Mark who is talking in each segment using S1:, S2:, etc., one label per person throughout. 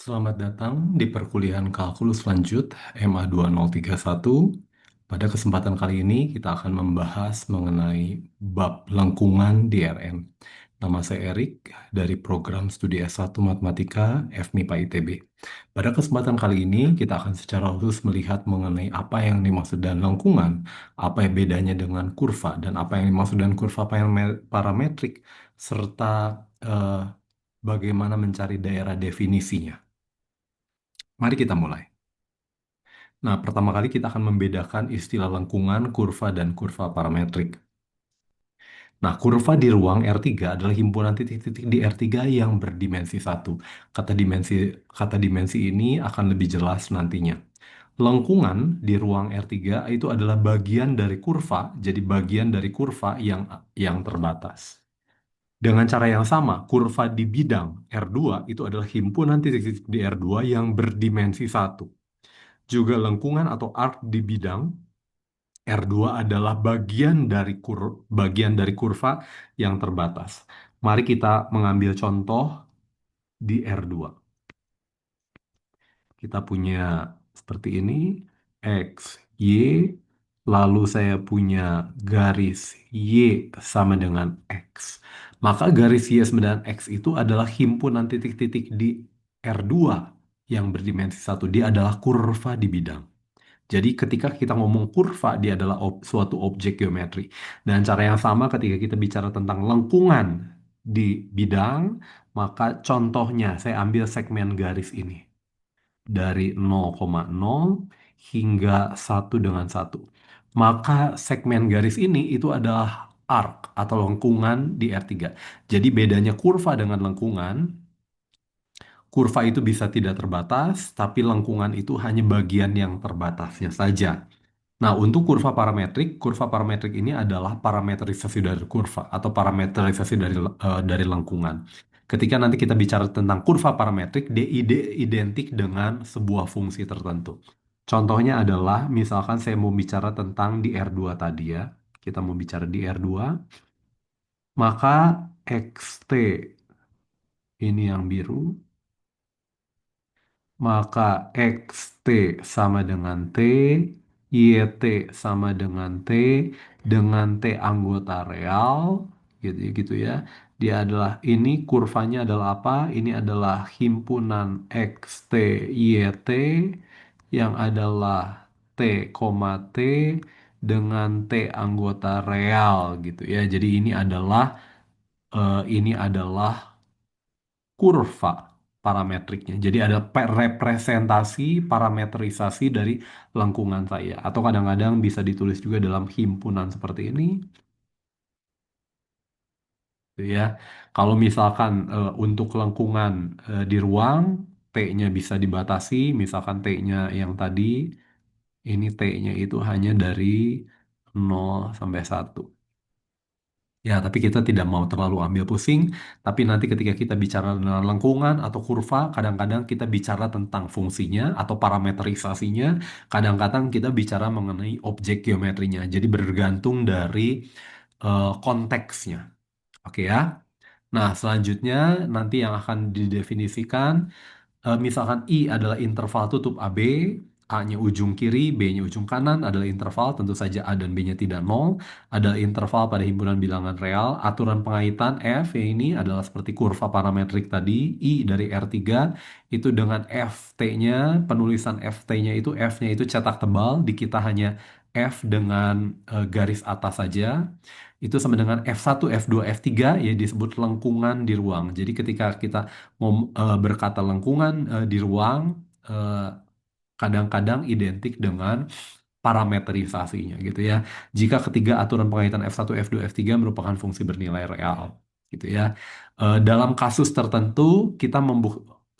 S1: Selamat datang di perkuliahan kalkulus lanjut MA 2031. Pada kesempatan kali ini kita akan membahas mengenai bab lengkungan di RN. Nama saya Erik dari program studi S1 Matematika FMIPA ITB. Pada kesempatan kali ini kita akan secara khusus melihat mengenai apa yang dimaksud dengan lengkungan, apa yang bedanya dengan kurva, dan apa yang dimaksud dengan kurva parametrik, serta eh, bagaimana mencari daerah definisinya. Mari kita mulai. Nah, pertama kali kita akan membedakan istilah lengkungan, kurva, dan kurva parametrik. Nah, kurva di ruang R3 adalah himpunan titik-titik di R3 yang berdimensi satu. Kata dimensi ini akan lebih jelas nantinya. Lengkungan di ruang R3 itu adalah bagian dari kurva, jadi bagian dari kurva yang terbatas. Dengan cara yang sama, kurva di bidang R2 itu adalah himpunan titik-titik di R2 yang berdimensi satu. Juga lengkungan atau arc di bidang R2 adalah bagian dari kurva yang terbatas. Mari kita mengambil contoh di R2. Kita punya seperti ini, X, Y, lalu saya punya garis Y sama dengan X. Maka garis Y sama dengan X itu adalah himpunan titik-titik di R2 yang berdimensi satu. Dia adalah kurva di bidang. Jadi ketika kita ngomong kurva, dia adalah suatu objek geometri. Dan cara yang sama ketika kita bicara tentang lengkungan di bidang, maka contohnya saya ambil segmen garis ini. Dari 0,0 hingga 1 dengan 1. Maka segmen garis ini itu adalah arc atau lengkungan di R3. Jadi bedanya kurva dengan lengkungan, kurva itu bisa tidak terbatas, tapi lengkungan itu hanya bagian yang terbatasnya saja. Nah, untuk kurva parametrik ini adalah parametrisasi dari kurva atau parametrisasi dari lengkungan. Ketika nanti kita bicara tentang kurva parametrik, DID identik dengan sebuah fungsi tertentu. Contohnya adalah, misalkan saya mau bicara tentang di R2 tadi ya, kita mau bicara di R2, maka XT ini yang biru, maka XT sama dengan T, YT sama dengan T anggota real, gitu, gitu ya. Dia adalah, ini kurvanya adalah apa? Ini adalah himpunan XT, YT yang adalah T, T dengan T anggota real gitu ya. Jadi ini adalah kurva parametriknya. Jadi ada representasi parametrisasi dari lengkungan saya. Atau kadang-kadang bisa ditulis juga dalam himpunan seperti ini. Gitu ya. Kalau misalkan untuk lengkungan di ruang, T-nya bisa dibatasi. Misalkan T-nya yang tadi, ini T-nya itu hanya dari 0 sampai 1. Ya, tapi kita tidak mau terlalu ambil pusing. Tapi nanti ketika kita bicara dengan lengkungan atau kurva, kadang-kadang kita bicara tentang fungsinya atau parameterisasinya. Kadang-kadang kita bicara mengenai objek geometrinya. Jadi bergantung dari konteksnya. Oke ya. Nah, selanjutnya nanti yang akan didefinisikan. Misalkan I adalah interval tutup AB, A-nya ujung kiri, B-nya ujung kanan adalah interval, tentu saja A dan B-nya tidak nol, adalah interval pada himpunan bilangan real, aturan pengaitan F yang ini adalah seperti kurva parametrik tadi, I dari R3, itu dengan FT-nya, penulisan FT-nya itu, F-nya itu cetak tebal, di kita hanya F dengan garis atas saja, itu sama dengan F1, F2, F3 ya disebut lengkungan di ruang. Jadi ketika kita berkata lengkungan di ruang eh, kadang-kadang identik dengan parameterisasinya gitu ya. Jika ketiga aturan pengaitan F1, F2, F3 merupakan fungsi bernilai real gitu ya. Dalam kasus tertentu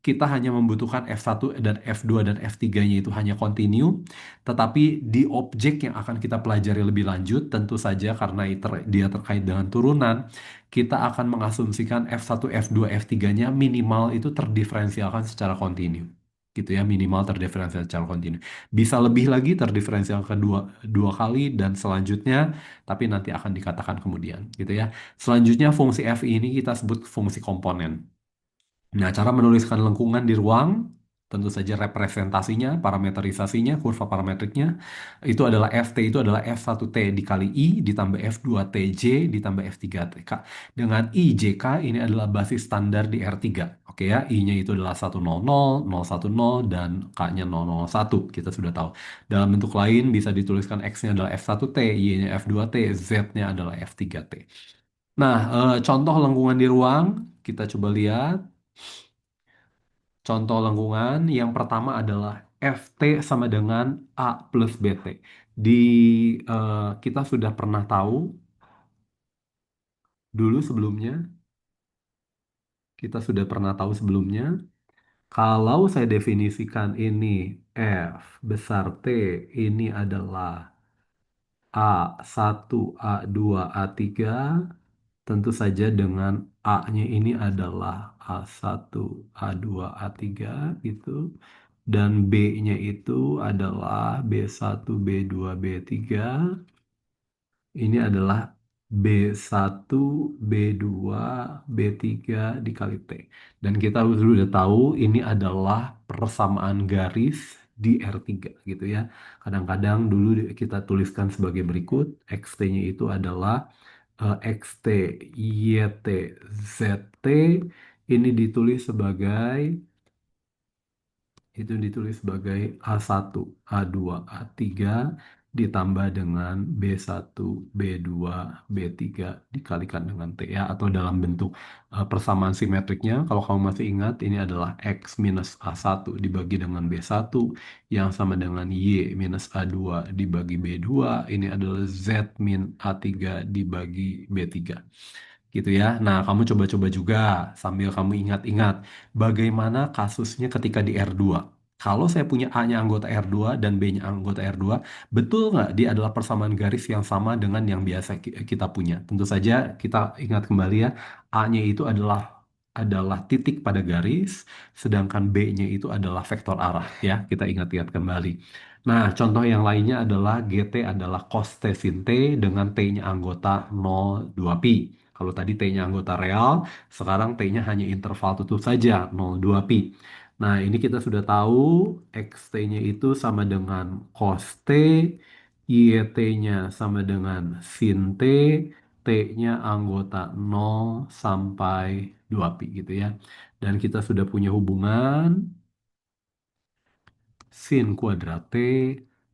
S1: kita hanya membutuhkan F1 dan F2 dan F3-nya itu hanya kontinu, tetapi di objek yang akan kita pelajari lebih lanjut, tentu saja karena dia terkait dengan turunan, kita akan mengasumsikan F1, F2, F3-nya minimal itu terdiferensialkan secara kontinu. Gitu ya, minimal terdiferensial secara kontinu. Bisa lebih lagi terdiferensial kedua dua kali dan selanjutnya, tapi nanti akan dikatakan kemudian, gitu ya. Selanjutnya fungsi f ini kita sebut fungsi komponen. Nah, cara menuliskan lengkungan di ruang, tentu saja representasinya, parameterisasinya, kurva parametriknya, itu adalah Ft itu adalah F1T dikali I ditambah F2TJ ditambah F3TK. Dengan IJK ini adalah basis standar di R3. Oke ya, I-nya itu adalah 100, 010, dan K-nya 001. Kita sudah tahu. Dalam bentuk lain bisa dituliskan X-nya adalah F1T, Y-nya F2T, Z-nya adalah F3T. Nah, contoh lengkungan di ruang, kita coba lihat. Contoh lengkungan yang pertama adalah FT sama dengan A plus BT. Di kita sudah pernah tahu dulu sebelumnya, kita sudah pernah tahu sebelumnya, kalau saya definisikan ini F besar T ini adalah A1, A2, A3, tentu saja dengan A-nya ini adalah A1, A2, A3 gitu. Dan B-nya itu adalah B1, B2, B3. Ini adalah B1, B2, B3 dikali T. Dan kita sudah tahu ini adalah persamaan garis di R3 gitu ya. Kadang-kadang dulu kita tuliskan sebagai berikut. XT-nya itu adalah XT, YT, ZT. Ini ditulis sebagai itu ditulis sebagai A1, A2, A3 ditambah dengan B1, B2, B3 dikalikan dengan T ya, atau dalam bentuk persamaan simetriknya. Kalau kamu masih ingat, ini adalah X minus A1 dibagi dengan B1 yang sama dengan Y minus A2 dibagi B2. Ini adalah Z min A3 dibagi B3 gitu ya. Nah, kamu coba-coba juga sambil kamu ingat-ingat bagaimana kasusnya ketika di R2. Kalau saya punya A-nya anggota R2 dan B-nya anggota R2, betul nggak dia adalah persamaan garis yang sama dengan yang biasa kita punya? Tentu saja kita ingat kembali ya, A-nya itu adalah titik pada garis, sedangkan B-nya itu adalah vektor arah ya. Kita ingat-ingat kembali. Nah, contoh yang lainnya adalah GT adalah cos T sin T dengan T-nya anggota 0,2pi. Kalau tadi T-nya anggota real, sekarang T-nya hanya interval tutup saja, 0,2pi. Nah, ini kita sudah tahu XT-nya itu sama dengan cos T, YT-nya sama dengan sin T, T-nya anggota 0 sampai 2pi gitu ya. Dan kita sudah punya hubungan sin kuadrat T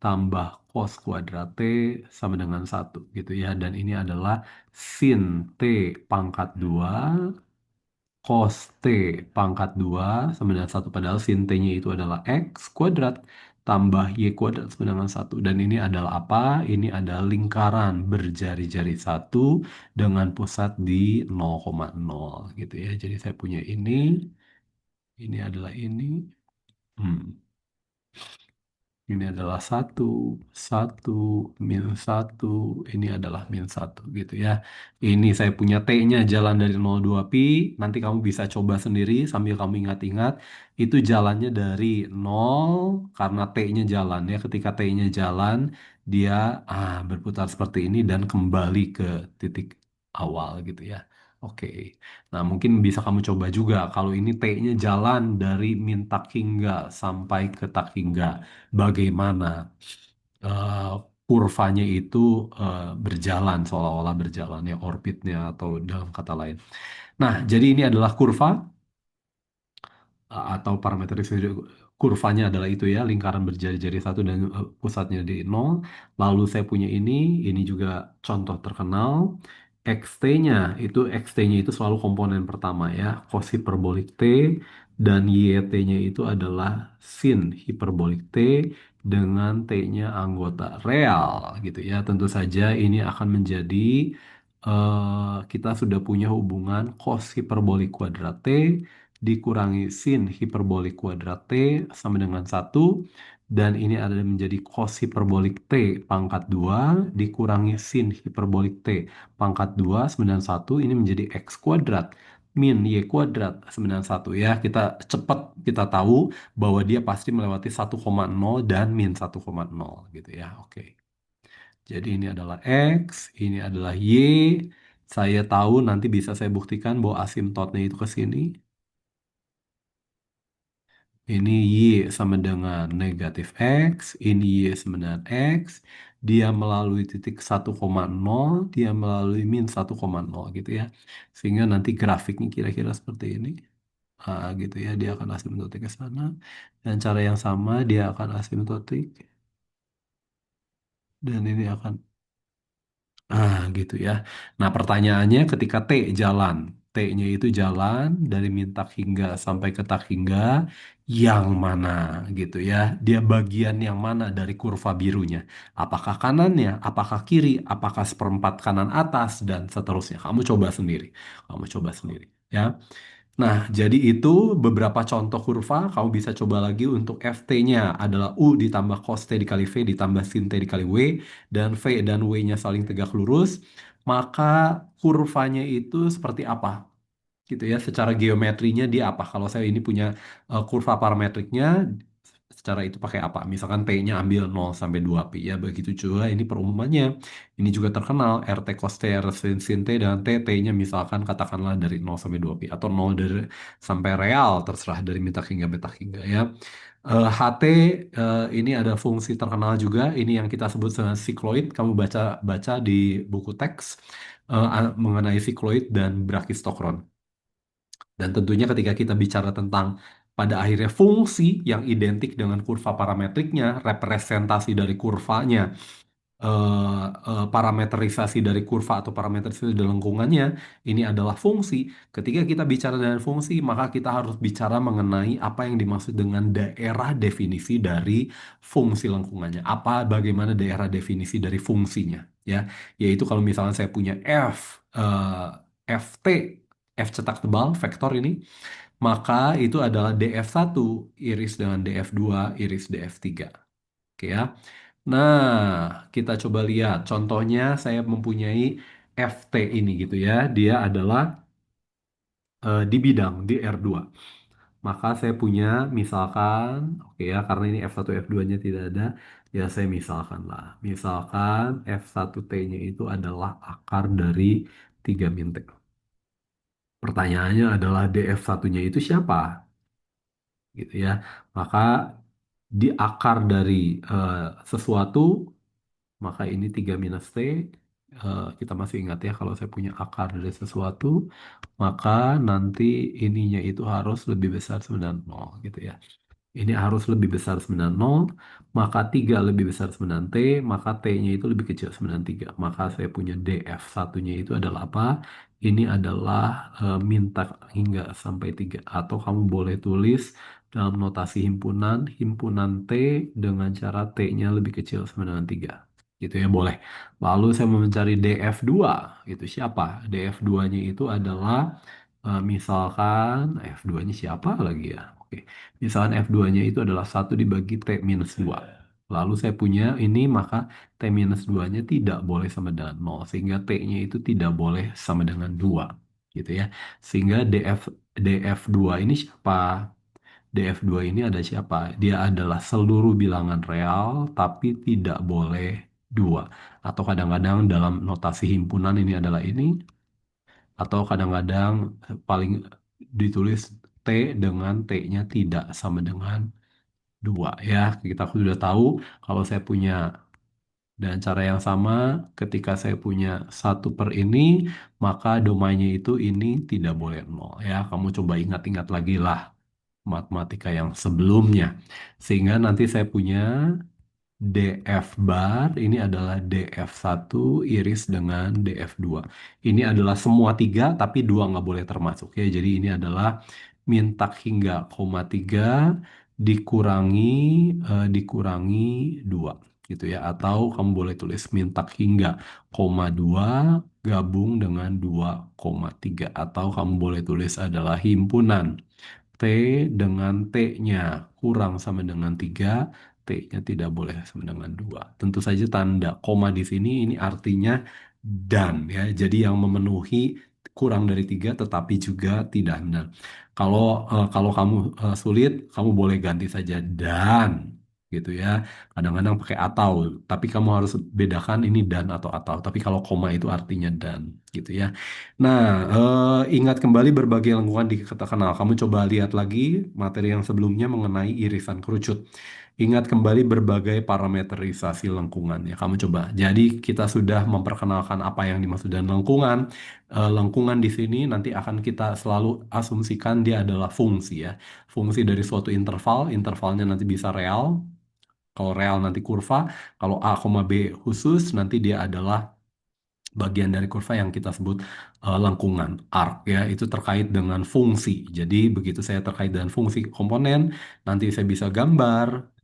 S1: tambah cos kuadrat T sama dengan 1 gitu ya. Dan ini adalah sin T pangkat 2 cos T pangkat 2 sama dengan 1. Padahal sin T-nya itu adalah X kuadrat tambah Y kuadrat sama dengan 1. Dan ini adalah apa? Ini adalah lingkaran berjari-jari 1 dengan pusat di 0,0 gitu ya. Jadi saya punya ini adalah ini. Hmm. Ini adalah satu, satu, min satu, ini adalah min satu gitu ya. Ini saya punya T-nya jalan dari 0,2pi, nanti kamu bisa coba sendiri sambil kamu ingat-ingat, itu jalannya dari 0 karena T-nya jalan ya. Ketika T-nya jalan, dia berputar seperti ini dan kembali ke titik awal gitu ya. Oke, nah mungkin bisa kamu coba juga kalau ini T-nya jalan dari min tak hingga sampai ke tak hingga bagaimana eh, kurvanya itu berjalan seolah-olah berjalan ya orbitnya atau dalam kata lain. Nah, jadi ini adalah kurva atau parameter kurvanya adalah itu ya lingkaran berjari-jari satu dan pusatnya di nol. Lalu saya punya ini juga contoh terkenal. XT-nya XT-nya itu selalu komponen pertama ya cos hiperbolik T dan YT-nya itu adalah sin hiperbolik T dengan T-nya anggota real gitu ya. Tentu saja ini akan menjadi kita sudah punya hubungan cos hiperbolik kuadrat T dikurangi sin hiperbolik kuadrat T sama dengan 1 dan ini ada menjadi cos hiperbolik T pangkat 2 dikurangi sin hiperbolik T pangkat 2 sama dengan 1 ini menjadi X kuadrat min Y kuadrat sama dengan 1 ya. Kita cepat kita tahu bahwa dia pasti melewati 1,0 dan min 1,0 gitu ya. Oke. Jadi ini adalah X, ini adalah Y. Saya tahu nanti bisa saya buktikan bahwa asimptotnya itu ke sini. Ini Y sama dengan negatif X, ini Y sama dengan X, dia melalui titik 1,0, dia melalui min 1,0 gitu ya. Sehingga nanti grafiknya kira-kira seperti ini. Gitu ya, dia akan asymptotik ke sana. Dan cara yang sama, dia akan asymptotik. Dan ini akan gitu ya. Nah, pertanyaannya ketika T jalan, T-nya itu jalan dari mintak hingga sampai ke tak hingga yang mana gitu ya. Dia bagian yang mana dari kurva birunya? Apakah kanannya, apakah kiri, apakah seperempat kanan atas dan seterusnya. Kamu coba sendiri. Kamu coba sendiri ya. Nah, jadi itu beberapa contoh kurva. Kamu bisa coba lagi untuk FT-nya adalah U ditambah cos T dikali V ditambah sin T dikali W. Dan V dan W-nya saling tegak lurus. Maka kurvanya itu seperti apa? Gitu ya, secara geometrinya dia apa? Kalau saya ini punya kurva parametriknya, secara itu pakai apa? Misalkan T-nya ambil 0 sampai 2 pi ya, begitu juga ini perumpamannya. Ini juga terkenal RT cos T, R sin T dan T, T-nya misalkan katakanlah dari 0 sampai 2 pi atau 0 dari sampai real, terserah dari minta hingga beta hingga ya. HT ini ada fungsi terkenal juga, ini yang kita sebut dengan sikloid. Kamu baca baca di buku teks mengenai sikloid dan brakistokron. Dan tentunya ketika kita bicara tentang pada akhirnya fungsi yang identik dengan kurva parametriknya, representasi dari kurvanya, parameterisasi dari kurva atau parameterisasi dari lengkungannya, ini adalah fungsi. Ketika kita bicara dengan fungsi, maka kita harus bicara mengenai apa yang dimaksud dengan daerah definisi dari fungsi lengkungannya. Bagaimana daerah definisi dari fungsinya, ya. Yaitu kalau misalnya saya punya FT, F cetak tebal, vektor ini, maka itu adalah DF1 iris dengan DF2 iris DF3. Oke ya. Nah, kita coba lihat. Contohnya saya mempunyai FT ini gitu ya. Dia adalah di bidang di R2. Maka saya punya misalkan, oke ya, karena ini F1 F2-nya tidak ada, ya saya misalkan lah. Misalkan F1T-nya itu adalah akar dari 3 min T. Pertanyaannya adalah DF1-nya itu siapa? Gitu ya. Maka di akar dari eh, sesuatu, maka ini 3 minus T. Kita masih ingat ya kalau saya punya akar dari sesuatu, maka nanti ininya itu harus lebih besar 9,0 gitu ya. Ini harus lebih besar 9,0, maka 3 lebih besar 9T, maka T-nya itu lebih kecil 93. Maka saya punya DF satunya itu adalah apa? Ini adalah minta hingga sampai 3. Atau kamu boleh tulis dalam notasi himpunan, himpunan T dengan cara T-nya lebih kecil sama dengan 3. Gitu ya, boleh. Lalu saya mau mencari DF2. Itu siapa? DF2-nya itu adalah misalkan F2-nya siapa lagi ya? Oke. Misalkan F2-nya itu adalah 1 dibagi T minus 2. Lalu saya punya ini, maka T minus 2-nya tidak boleh sama dengan 0. Sehingga T-nya itu tidak boleh sama dengan 2. Gitu ya. Sehingga DF2 ini siapa? DF2 ini ada siapa? Dia adalah seluruh bilangan real, tapi tidak boleh 2. Atau kadang-kadang dalam notasi himpunan ini adalah ini, atau kadang-kadang paling ditulis T dengan T-nya tidak sama dengan 2 ya. Kita sudah tahu kalau saya punya dan cara yang sama ketika saya punya 1/ini maka domainnya itu ini tidak boleh 0 ya. Kamu coba ingat-ingat lagi lah matematika yang sebelumnya. Sehingga nanti saya punya DF bar ini adalah DF1 iris dengan DF2. Ini adalah semua tiga tapi dua nggak boleh termasuk ya. Jadi ini adalah mintak hingga koma 3 dikurangi dikurangi 2 gitu ya. Atau kamu boleh tulis mintak hingga koma 2 gabung dengan 2,3. Atau kamu boleh tulis adalah himpunan T dengan T-nya kurang sama dengan 3, T-nya tidak boleh sama dengan 2. Tentu saja tanda koma di sini ini artinya dan ya. Jadi yang memenuhi kurang dari 3 tetapi juga tidak benar. Kalau kamu sulit, kamu boleh ganti saja dan. gitu ya. Kadang-kadang pakai atau, tapi kamu harus bedakan ini dan atau. Tapi kalau koma itu artinya dan, gitu ya. Nah, ingat kembali berbagai lengkungan di kata kenal. Kamu coba lihat lagi materi yang sebelumnya mengenai irisan kerucut. Ingat kembali berbagai parameterisasi lengkungan ya. Kamu coba. Jadi kita sudah memperkenalkan apa yang dimaksud dengan lengkungan. Lengkungan di sini nanti akan kita selalu asumsikan dia adalah fungsi ya. Fungsi dari suatu interval, intervalnya nanti bisa real, kalau real nanti kurva, kalau A, B khusus nanti dia adalah bagian dari kurva yang kita sebut lengkungan arc ya. Itu terkait dengan fungsi. Jadi begitu saya terkait dengan fungsi komponen, nanti saya bisa gambar,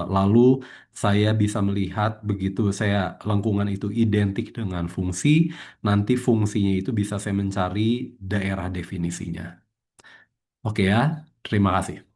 S1: lalu saya bisa melihat begitu saya lengkungan itu identik dengan fungsi, nanti fungsinya itu bisa saya mencari daerah definisinya. Oke ya, terima kasih.